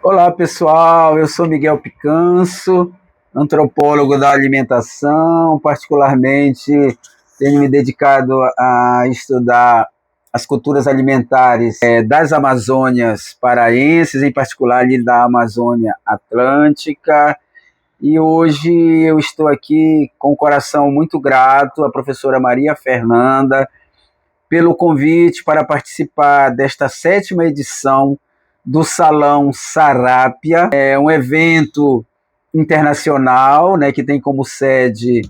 Olá pessoal, eu sou Miguel Picanso, antropólogo da alimentação, particularmente tenho me dedicado a estudar as culturas alimentares das Amazônias paraenses, em particular ali da Amazônia Atlântica, e hoje eu estou aqui com o coração muito grato à professora Maria Fernanda pelo convite para participar desta 7ª edição do Salão Sarápia. É um evento internacional, né, que tem como sede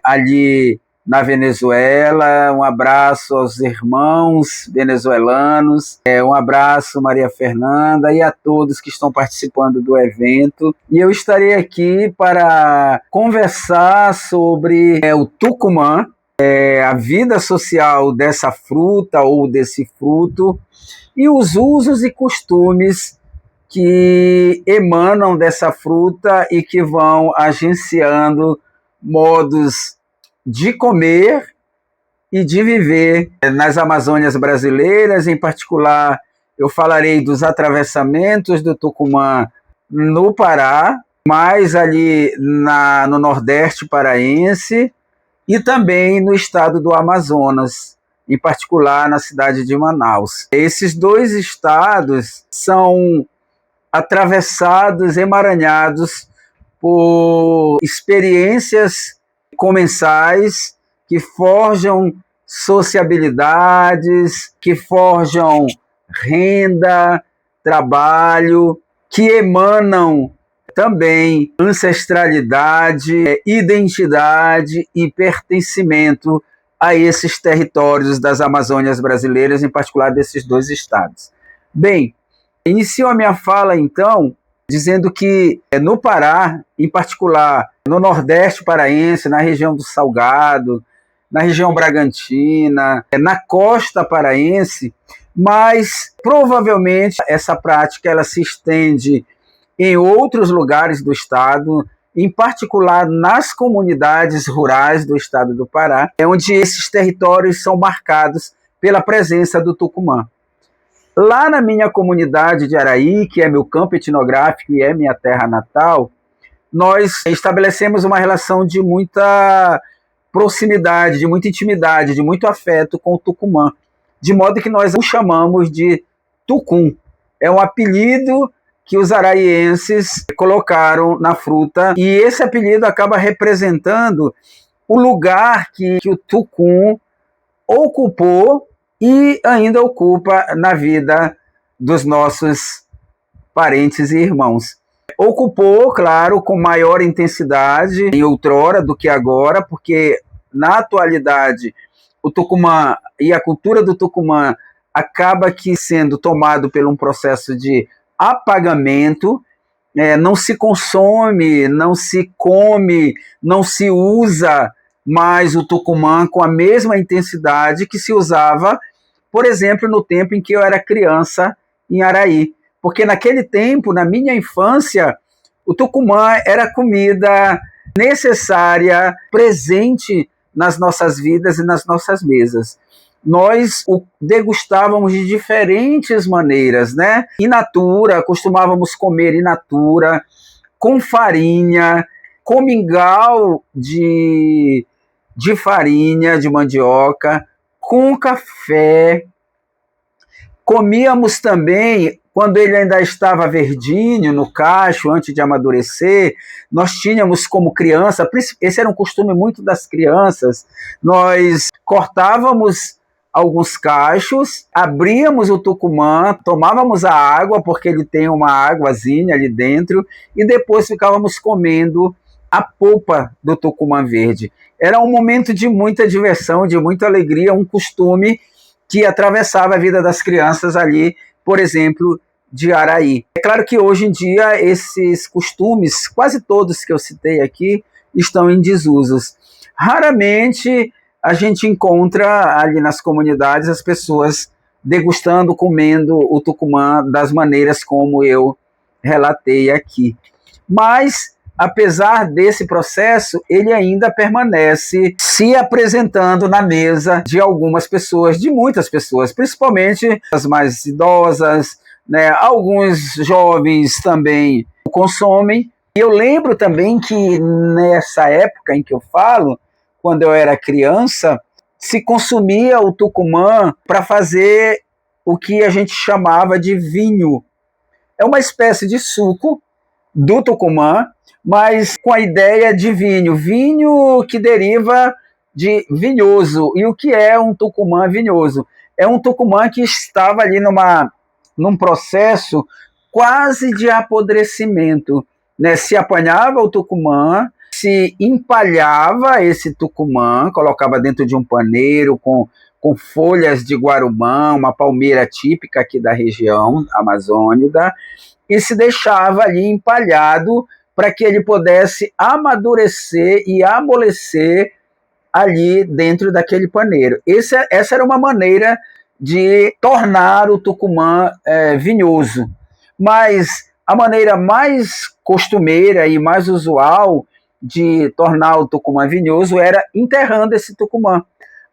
ali na Venezuela. Um abraço aos irmãos venezuelanos, um abraço Maria Fernanda e a todos que estão participando do evento. E eu estarei aqui para conversar sobre o tucumã, a vida social dessa fruta ou desse fruto e os usos e costumes que emanam dessa fruta e que vão agenciando modos de comer e de viver nas Amazônias brasileiras. Em particular, eu falarei dos atravessamentos do Tucumã no Pará, mais ali no Nordeste paraense, e também no estado do Amazonas, em particular na cidade de Manaus. Esses dois estados são atravessados, emaranhados por experiências comensais que forjam sociabilidades, que forjam renda, trabalho, que emanam também ancestralidade, identidade e pertencimento a esses territórios das Amazônias brasileiras, em particular desses dois estados. Bem, inicio a minha fala, então, dizendo que no Pará, em particular no Nordeste paraense, na região do Salgado, na região Bragantina, na costa paraense, mas provavelmente essa prática ela se estende em outros lugares do estado, em particular nas comunidades rurais do estado do Pará, onde esses territórios são marcados pela presença do tucumã. Lá na minha comunidade de Araí, que é meu campo etnográfico e é minha terra natal, nós estabelecemos uma relação de muita proximidade, de muita intimidade, de muito afeto com o tucumã, de modo que nós o chamamos de tucum. É um apelido que os araienses colocaram na fruta, e esse apelido acaba representando o lugar que o tucum ocupou e ainda ocupa na vida dos nossos parentes e irmãos. Ocupou, claro, com maior intensidade em outrora do que agora, porque na atualidade o tucumã e a cultura do tucumã acaba que sendo tomado por um processo de apagamento, não se consome, não se come, não se usa mais o tucumã com a mesma intensidade que se usava, por exemplo, no tempo em que eu era criança em Araí. Porque naquele tempo, na minha infância, o tucumã era a comida necessária, presente nas nossas vidas e nas nossas mesas. Nós o degustávamos de diferentes maneiras, né? In natura, costumávamos comer in natura, com farinha, com mingau de farinha, de mandioca, com café. Comíamos também, quando ele ainda estava verdinho, no cacho, antes de amadurecer, nós tínhamos como criança, esse era um costume muito das crianças, nós cortávamos alguns cachos, abríamos o tucumã, tomávamos a água, porque ele tem uma águazinha ali dentro, e depois ficávamos comendo a polpa do tucumã verde. Era um momento de muita diversão, de muita alegria, um costume que atravessava a vida das crianças ali, por exemplo, de Araí. É claro que hoje em dia esses costumes, quase todos que eu citei aqui, estão em desusos. Raramente a gente encontra ali nas comunidades as pessoas degustando, comendo o tucumã das maneiras como eu relatei aqui. Mas, apesar desse processo, ele ainda permanece se apresentando na mesa de algumas pessoas, de muitas pessoas, principalmente as mais idosas, né? Alguns jovens também o consomem. Eu lembro também que nessa época em que eu falo, quando eu era criança, se consumia o tucumã para fazer o que a gente chamava de vinho. É uma espécie de suco do tucumã, mas com a ideia de vinho. Vinho que deriva de vinhoso. E o que é um tucumã vinhoso? É um tucumã que estava ali num processo quase de apodrecimento, né? Se apanhava o tucumã, se empalhava esse tucumã, colocava dentro de um paneiro com folhas de guarumã, uma palmeira típica aqui da região amazônica, e se deixava ali empalhado para que ele pudesse amadurecer e amolecer ali dentro daquele paneiro. Essa era uma maneira de tornar o tucumã vinhoso. Mas a maneira mais costumeira e mais usual de tornar o tucumã vinhoso era enterrando esse tucumã.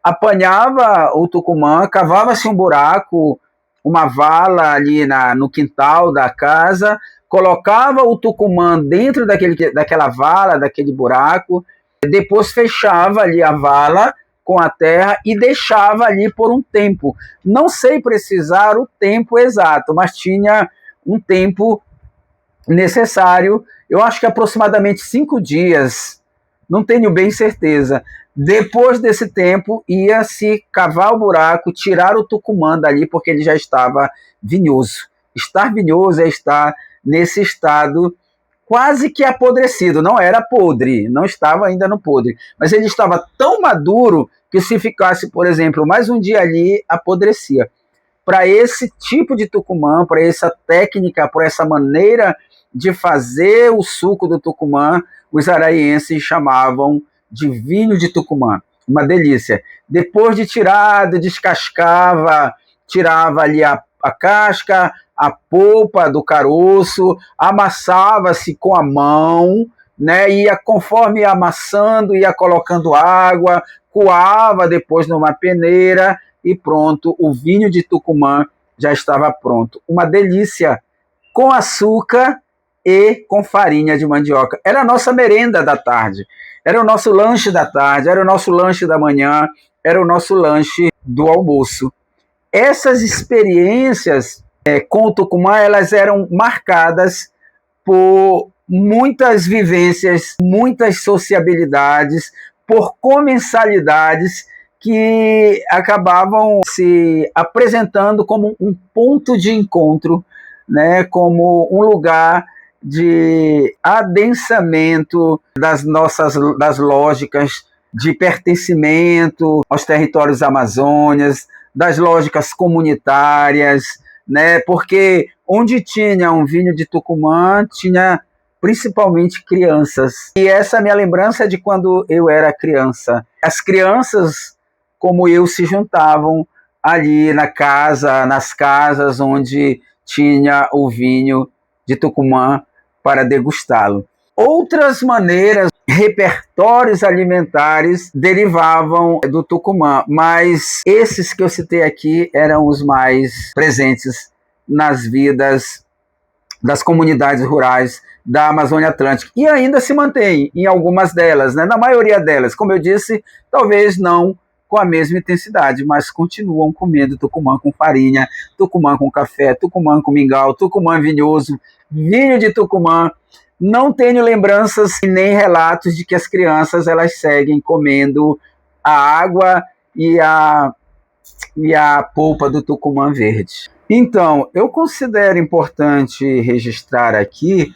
Apanhava o tucumã, cavava-se um buraco, uma vala ali no quintal da casa, colocava o tucumã dentro daquela vala, daquele buraco, depois fechava ali a vala com a terra e deixava ali por um tempo. Não sei precisar o tempo exato, mas tinha um tempo necessário, eu acho que aproximadamente 5 dias, não tenho bem certeza. Depois desse tempo, ia-se cavar o buraco, tirar o tucumã dali, porque ele já estava vinhoso. Estar vinhoso é estar nesse estado quase que apodrecido. Não era podre, não estava ainda no podre, mas ele estava tão maduro que se ficasse, por exemplo, mais um dia ali, apodrecia. Para esse tipo de tucumã, para essa técnica, para essa maneira de fazer o suco do tucumã, os araienses chamavam de vinho de Tucumã. Uma delícia. Depois de tirado, descascava, tirava ali a casca, a polpa do caroço, amassava-se com a mão, né? Ia conforme ia amassando, ia colocando água, coava depois numa peneira e pronto, o vinho de Tucumã já estava pronto. Uma delícia, com açúcar e com farinha de mandioca. Era a nossa merenda da tarde, era o nosso lanche da tarde, era o nosso lanche da manhã, era o nosso lanche do almoço. Essas experiências com o Tucumã, elas eram marcadas por muitas vivências, muitas sociabilidades, por comensalidades que acabavam se apresentando como um ponto de encontro, né, como um lugar de adensamento das lógicas de pertencimento aos territórios amazônicos, das lógicas comunitárias, né, porque onde tinha um vinho de Tucumã, tinha principalmente crianças. E essa é a minha lembrança de quando eu era criança. As crianças, como eu, se juntavam ali nas casas onde tinha o vinho de Tucumã para degustá-lo. Outras maneiras, repertórios alimentares derivavam do Tucumã, mas esses que eu citei aqui eram os mais presentes nas vidas das comunidades rurais da Amazônia Atlântica. E ainda se mantém em algumas delas, né? Na maioria delas. Como eu disse, talvez não com a mesma intensidade, mas continuam comendo tucumã com farinha, tucumã com café, tucumã com mingau, tucumã vinhoso, vinho de Tucumã. Não tenho lembranças e nem relatos de que as crianças elas seguem comendo a água e a polpa do tucumã verde. Então, eu considero importante registrar aqui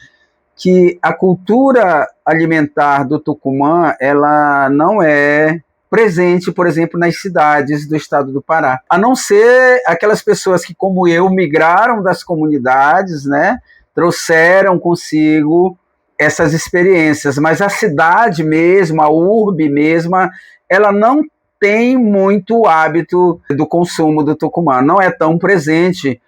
que a cultura alimentar do Tucumã, ela não é presente, por exemplo, nas cidades do estado do Pará. A não ser aquelas pessoas que, como eu, migraram das comunidades, né, trouxeram consigo essas experiências. Mas a cidade mesmo, a urbe mesma, ela não tem muito hábito do consumo do tucumã. Não é tão presente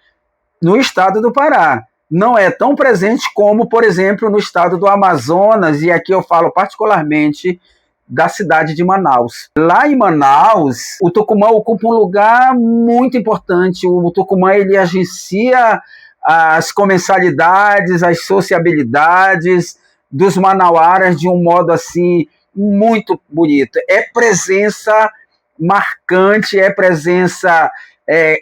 no estado do Pará. Não é tão presente como, por exemplo, no estado do Amazonas, e aqui eu falo particularmente da cidade de Manaus. Lá em Manaus, o tucumã ocupa um lugar muito importante. O tucumã ele agencia as comensalidades, as sociabilidades dos manauaras de um modo assim muito bonito. É presença marcante, é presença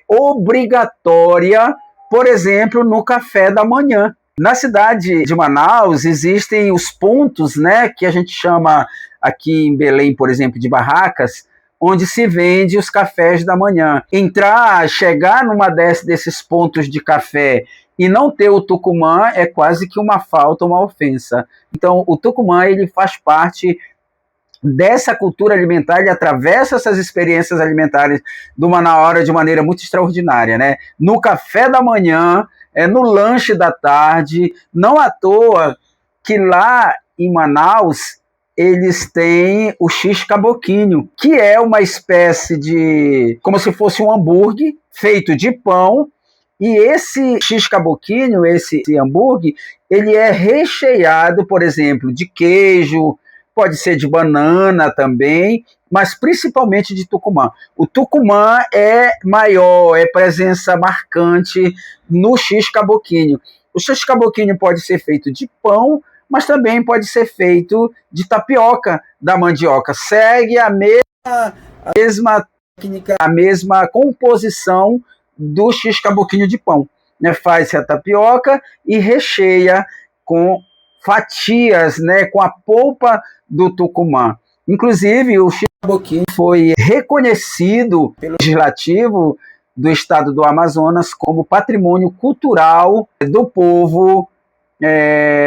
obrigatória, por exemplo, no café da manhã. Na cidade de Manaus existem os pontos, né, que a gente chama aqui em Belém, por exemplo, de barracas, onde se vende os cafés da manhã. Chegar numa desses pontos de café e não ter o Tucumã é quase que uma falta, uma ofensa. Então, o Tucumã ele faz parte dessa cultura alimentar, ele atravessa essas experiências alimentares do Manaus de maneira muito extraordinária, né? No café da manhã, no lanche da tarde, não à toa que lá em Manaus eles têm o x-caboquinho, que é uma espécie de, como se fosse um hambúrguer feito de pão, e esse x-caboquinho, esse hambúrguer, ele é recheado, por exemplo, de queijo, pode ser de banana também, mas principalmente de Tucumã. O Tucumã é maior, é presença marcante no x-caboquinho. O x-caboquinho pode ser feito de pão, mas também pode ser feito de tapioca da mandioca. Segue a mesma técnica, a mesma composição do x-caboquinho de pão. Né? Faz-se a tapioca e recheia com fatias, né, com a polpa do Tucumã. Inclusive, o x-caboquinho foi reconhecido pelo Legislativo do Estado do Amazonas como patrimônio cultural do povo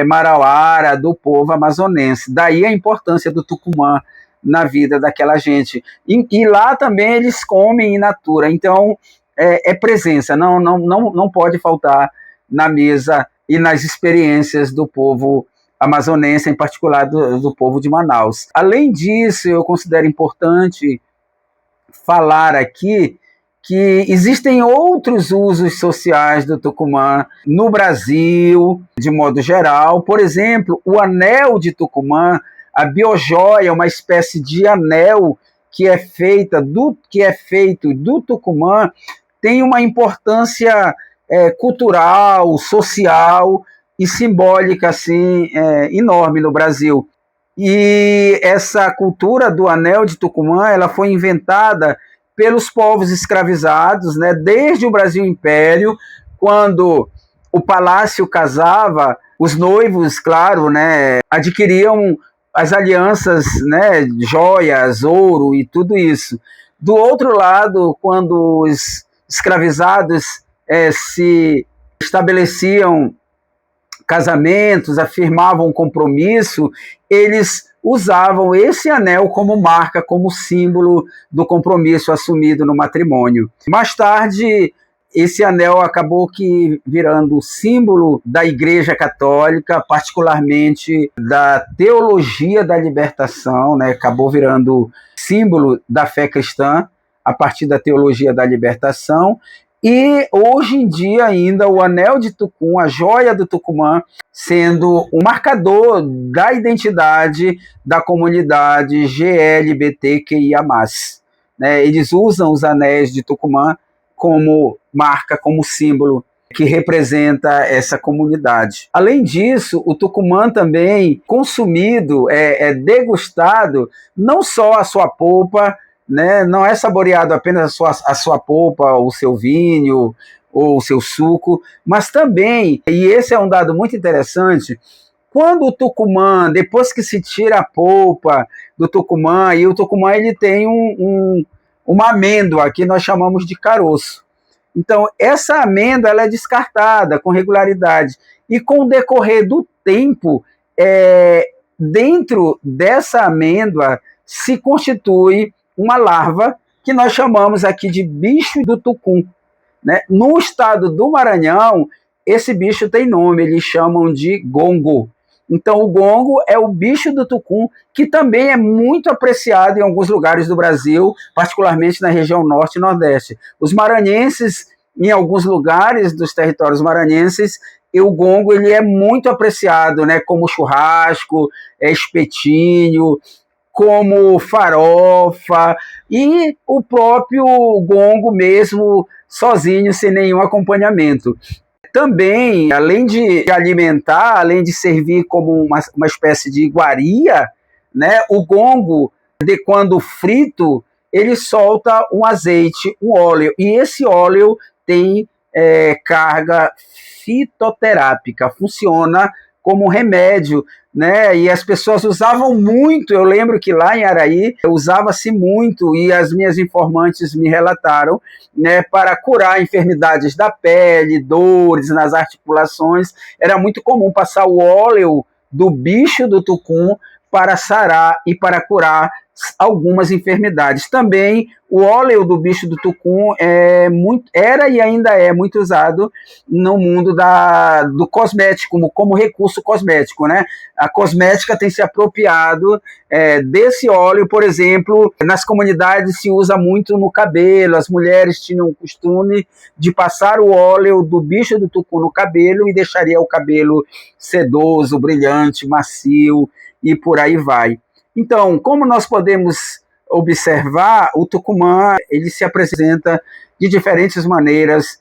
marauara, do povo amazonense. Daí a importância do Tucumã na vida daquela gente. E lá também eles comem in natura. Então, é presença, não pode faltar na mesa e nas experiências do povo amazonense, em particular do povo de Manaus. Além disso, eu considero importante falar aqui que existem outros usos sociais do Tucumã no Brasil, de modo geral. Por exemplo, o anel de Tucumã, a biojoia, uma espécie de anel que é feito do Tucumã, tem uma importância cultural, social e simbólica assim, enorme no Brasil. E essa cultura do anel de Tucumã ela foi inventada pelos povos escravizados, né, desde o Brasil Império, quando o palácio casava, os noivos, claro, né, adquiriam as alianças, né, joias, ouro e tudo isso. Do outro lado, quando os escravizados se estabeleciam casamentos, afirmavam um compromisso, eles usavam esse anel como marca, como símbolo do compromisso assumido no matrimônio. Mais tarde, esse anel acabou que virando símbolo da Igreja Católica, particularmente da teologia da libertação, né? Acabou virando símbolo da fé cristã a partir da teologia da libertação. E hoje em dia ainda o anel de Tucum, a joia do Tucumã, sendo um marcador da identidade da comunidade GLBTQIA+. Né? Eles usam os anéis de Tucumã como marca, como símbolo que representa essa comunidade. Além disso, o Tucumã também consumido, degustado, não só a sua polpa, né? Não é saboreado apenas a sua polpa, o seu vinho ou o seu suco, mas também, e esse é um dado muito interessante, quando o Tucumã, depois que se tira a polpa do Tucumã, e o Tucumã ele tem uma amêndoa que nós chamamos de caroço. Então, essa amêndoa ela é descartada com regularidade. E com o decorrer do tempo, dentro dessa amêndoa se constitui uma larva que nós chamamos aqui de bicho do tucum. Né? No estado do Maranhão, esse bicho tem nome, eles chamam de gongo. Então, o gongo é o bicho do tucum, que também é muito apreciado em alguns lugares do Brasil, particularmente na região norte e nordeste. Os maranhenses, em alguns lugares dos territórios maranhenses, o gongo ele é muito apreciado, né? Como churrasco, espetinho, como farofa, e o próprio gongo mesmo, sozinho, sem nenhum acompanhamento. Também, além de alimentar, além de servir como uma espécie de iguaria, né, o gongo, quando frito, ele solta um azeite, um óleo, e esse óleo tem carga fitoterápica, funciona como remédio, né? E as pessoas usavam muito. Eu lembro que lá em Araí usava-se muito, e as minhas informantes me relataram, né, para curar enfermidades da pele, dores nas articulações. Era muito comum passar o óleo do bicho do tucum para sarar e para curar algumas enfermidades. Também o óleo do bicho do tucum era e ainda é muito usado no mundo do cosmético, como recurso cosmético, né? A cosmética tem se apropriado desse óleo, por exemplo, nas comunidades se usa muito no cabelo. As mulheres tinham o costume de passar o óleo do bicho do tucum no cabelo e deixaria o cabelo sedoso, brilhante, macio, e por aí vai. Então, como nós podemos observar, o Tucumã ele se apresenta de diferentes maneiras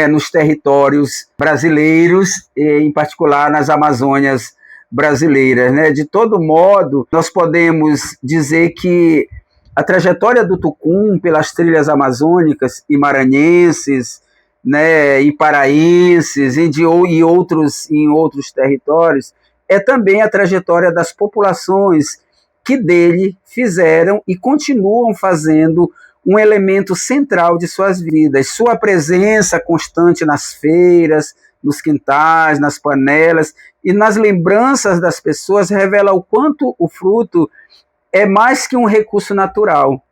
nos territórios brasileiros, em particular nas Amazônias brasileiras, né? De todo modo, nós podemos dizer que a trajetória do tucum pelas trilhas amazônicas e maranhenses, né, e paraenses e outros territórios, é também a trajetória das populações que dele fizeram e continuam fazendo um elemento central de suas vidas. Sua presença constante nas feiras, nos quintais, nas panelas e nas lembranças das pessoas revela o quanto o fruto é mais que um recurso natural.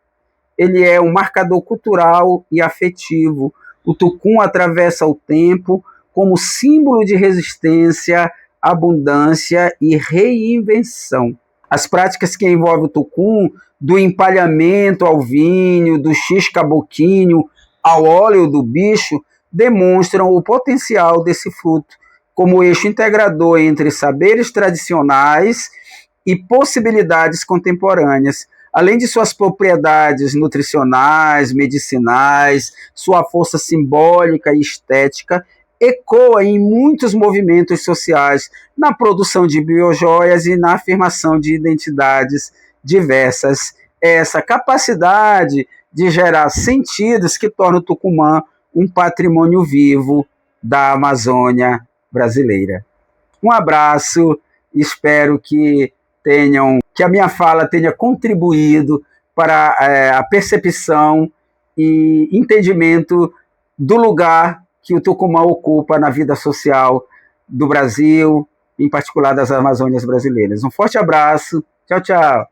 Ele é um marcador cultural e afetivo. O tucum atravessa o tempo como símbolo de resistência, abundância e reinvenção. As práticas que envolvem o tucum, do empalhamento ao vinho, do x-caboquinho ao óleo do bicho, demonstram o potencial desse fruto como eixo integrador entre saberes tradicionais e possibilidades contemporâneas. Além de suas propriedades nutricionais, medicinais, sua força simbólica e estética, ecoa em muitos movimentos sociais, na produção de biojoias e na afirmação de identidades diversas. Essa capacidade de gerar sentidos que torna o Tucumã um patrimônio vivo da Amazônia brasileira. Um abraço, espero que a minha fala tenha contribuído para a percepção e entendimento do lugar que o Tucumã ocupa na vida social do Brasil, em particular das Amazônias brasileiras. Um forte abraço. Tchau, tchau.